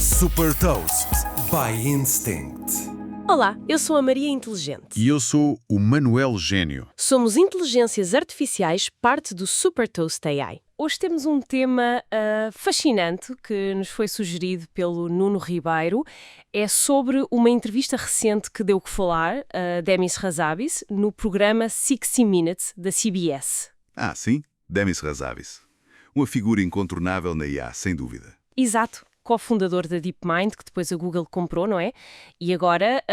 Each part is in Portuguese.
Super Toast by Instinct. Olá, eu sou a Maria Inteligente. E eu sou o Manuel Gênio. Somos inteligências artificiais, parte do Super Toast AI. Hoje temos um tema fascinante que nos foi sugerido pelo Nuno Ribeiro. É sobre uma entrevista recente que deu que falar, a Demis Hassabis, no programa 60 Minutes da CBS. Ah, sim? Demis Hassabis. Uma figura incontornável na IA, sem dúvida. Exato. Co-fundador da DeepMind, que depois a Google comprou, não é? E agora,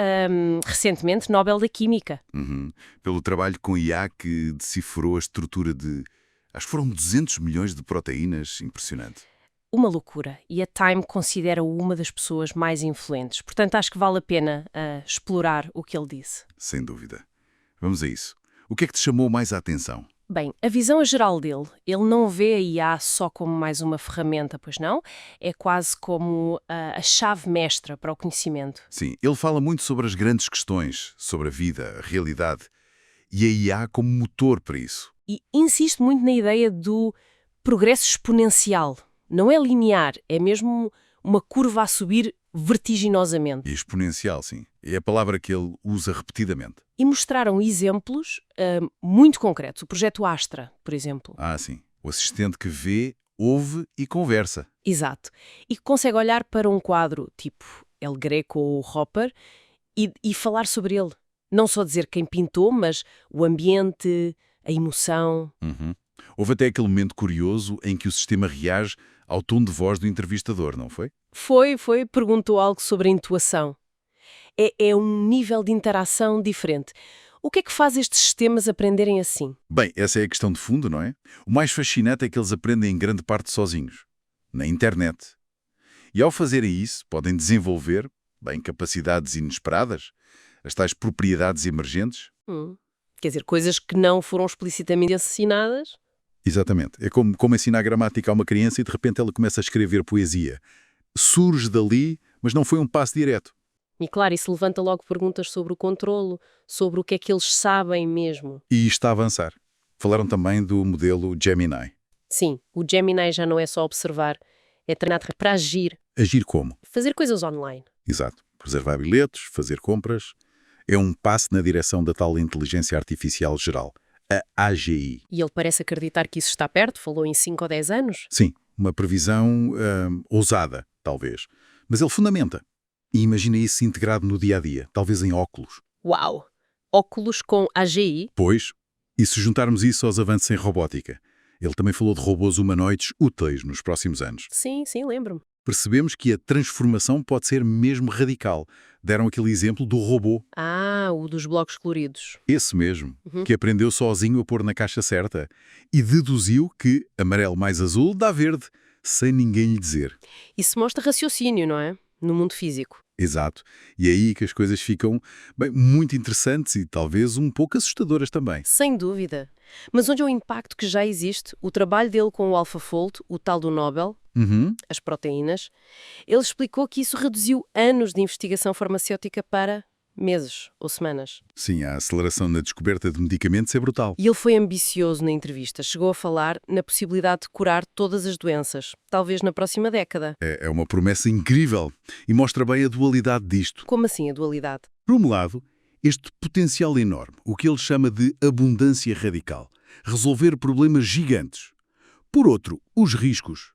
recentemente, Nobel da Química. Pelo trabalho com IA que decifrou a estrutura de, acho que foram 200 milhões de proteínas. Impressionante. Uma loucura. E a Time considera-o uma das pessoas mais influentes. Portanto, acho que vale a pena explorar o que ele disse. Sem dúvida. Vamos a isso. O que é que te chamou mais a atenção? Bem, a visão geral dele, ele não vê a IA só como mais uma ferramenta, pois não? É quase como a chave mestra para o conhecimento. Sim, ele fala muito sobre as grandes questões, sobre a vida, a realidade, e a IA como motor para isso. E insiste muito na ideia do progresso exponencial. Não é linear, é mesmo uma curva a subir vertiginosamente. E exponencial, sim. É a palavra que ele usa repetidamente. E mostraram exemplos muito concretos. O projeto Astra, por exemplo. Ah, sim. O assistente que vê, ouve e conversa. Exato. E que consegue olhar para um quadro tipo El Greco ou Hopper e falar sobre ele. Não só dizer quem pintou, mas o ambiente, a emoção. Houve até aquele momento curioso em que o sistema reage ao tom de voz do entrevistador, não foi? Perguntou algo sobre a intuação. É um nível de interação diferente. O que é que faz estes sistemas aprenderem assim? Bem, essa é a questão de fundo, não é? O mais fascinante é que eles aprendem em grande parte sozinhos, na internet. E ao fazerem isso, podem desenvolver, bem, capacidades inesperadas, as tais propriedades emergentes. Quer dizer, coisas que não foram explicitamente ensinadas. Exatamente. É como ensinar gramática a uma criança e de repente ela começa a escrever poesia. Surge dali, mas não foi um passo direto. E claro, isso levanta logo perguntas sobre o controlo, sobre o que é que eles sabem mesmo. E está a avançar. Falaram também do modelo Gemini. Sim, o Gemini já não é só observar, é treinado para agir. Agir como? Fazer coisas online. Exato. Reservar bilhetes, fazer compras. É um passo na direção da tal inteligência artificial geral, a AGI. E ele parece acreditar que isso está perto, falou em 5 ou 10 anos. Sim, uma previsão ousada, talvez. Mas ele fundamenta. E imagina isso integrado no dia-a-dia, talvez em óculos. Uau! Óculos com AGI? Pois, e se juntarmos isso aos avanços em robótica? Ele também falou de robôs humanoides úteis nos próximos anos. Sim, lembro-me. Percebemos que a transformação pode ser mesmo radical. Deram aquele exemplo do robô. Ah, o dos blocos coloridos. Esse mesmo, que aprendeu sozinho a pôr na caixa certa e deduziu que amarelo mais azul dá verde, sem ninguém lhe dizer. Isso mostra raciocínio, não é? No mundo físico. Exato. E é aí que as coisas ficam, bem, muito interessantes e talvez um pouco assustadoras também. Sem dúvida. Mas onde é o impacto que já existe? O trabalho dele com o AlphaFold, o tal do Nobel, as proteínas, ele explicou que isso reduziu anos de investigação farmacêutica para meses ou semanas. Sim, a aceleração na descoberta de medicamentos é brutal. E ele foi ambicioso na entrevista. Chegou a falar na possibilidade de curar todas as doenças, talvez na próxima década. É uma promessa incrível e mostra bem a dualidade disto. Como assim a dualidade? Por um lado, este potencial enorme, o que ele chama de abundância radical, resolver problemas gigantes. Por outro, os riscos.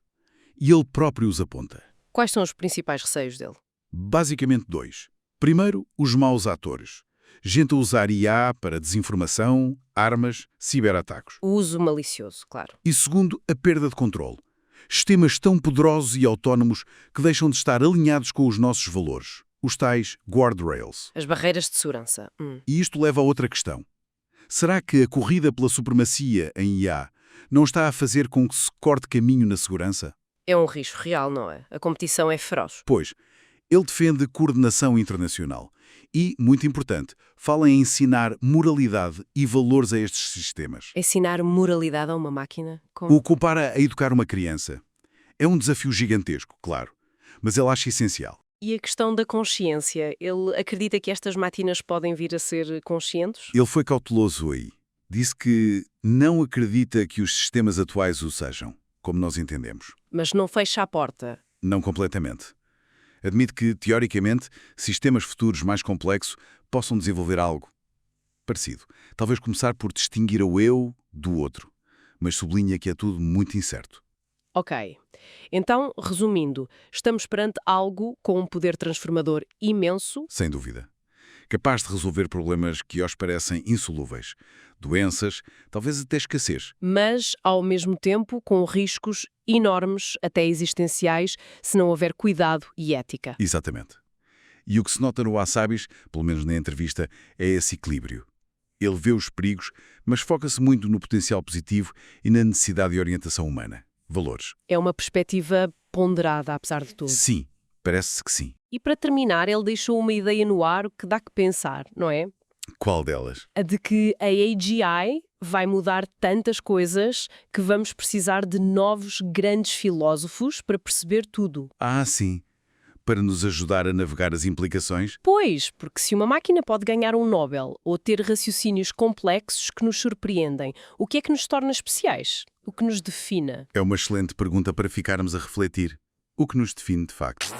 E ele próprio os aponta. Quais são os principais receios dele? Basicamente dois. Primeiro, os maus atores. Gente a usar IA para desinformação, armas, ciberataques. O uso malicioso, claro. E segundo, a perda de controle. Sistemas tão poderosos e autónomos que deixam de estar alinhados com os nossos valores. Os tais guardrails. As barreiras de segurança. E isto leva a outra questão. Será que a corrida pela supremacia em IA não está a fazer com que se corte caminho na segurança? É um risco real, não é? A competição é feroz. Pois, ele defende coordenação internacional e, muito importante, fala em ensinar moralidade e valores a estes sistemas. Ensinar moralidade a uma máquina? Como? O compara a educar uma criança. É um desafio gigantesco, claro, mas ele acha essencial. E a questão da consciência? Ele acredita que estas máquinas podem vir a ser conscientes? Ele foi cauteloso aí. Disse que não acredita que os sistemas atuais o sejam, como nós entendemos. Mas não fecha a porta. Não completamente. Admite que, teoricamente, sistemas futuros mais complexos possam desenvolver algo parecido. Talvez começar por distinguir o eu do outro, mas sublinha que é tudo muito incerto. Ok. Então, resumindo, estamos perante algo com um poder transformador imenso. Sem dúvida. Capaz de resolver problemas que hoje parecem insolúveis. Doenças, talvez até escassez. Mas, ao mesmo tempo, com riscos enormes, até existenciais, se não houver cuidado e ética. Exatamente. E o que se nota no Wassabis, pelo menos na entrevista, é esse equilíbrio. Ele vê os perigos, mas foca-se muito no potencial positivo e na necessidade de orientação humana. Valores. É uma perspectiva ponderada, apesar de tudo. Sim, parece-se que sim. E para terminar, ele deixou uma ideia no ar que dá que pensar, não é? Qual delas? A de que a AGI vai mudar tantas coisas que vamos precisar de novos grandes filósofos para perceber tudo. Ah, sim. Para nos ajudar a navegar as implicações? Pois, porque se uma máquina pode ganhar um Nobel ou ter raciocínios complexos que nos surpreendem, o que é que nos torna especiais? O que nos define? É uma excelente pergunta para ficarmos a refletir. O que nos define, de facto?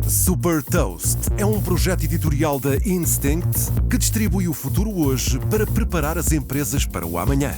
Super Toast é um projeto editorial da Instinct que distribui o futuro hoje para preparar as empresas para o amanhã.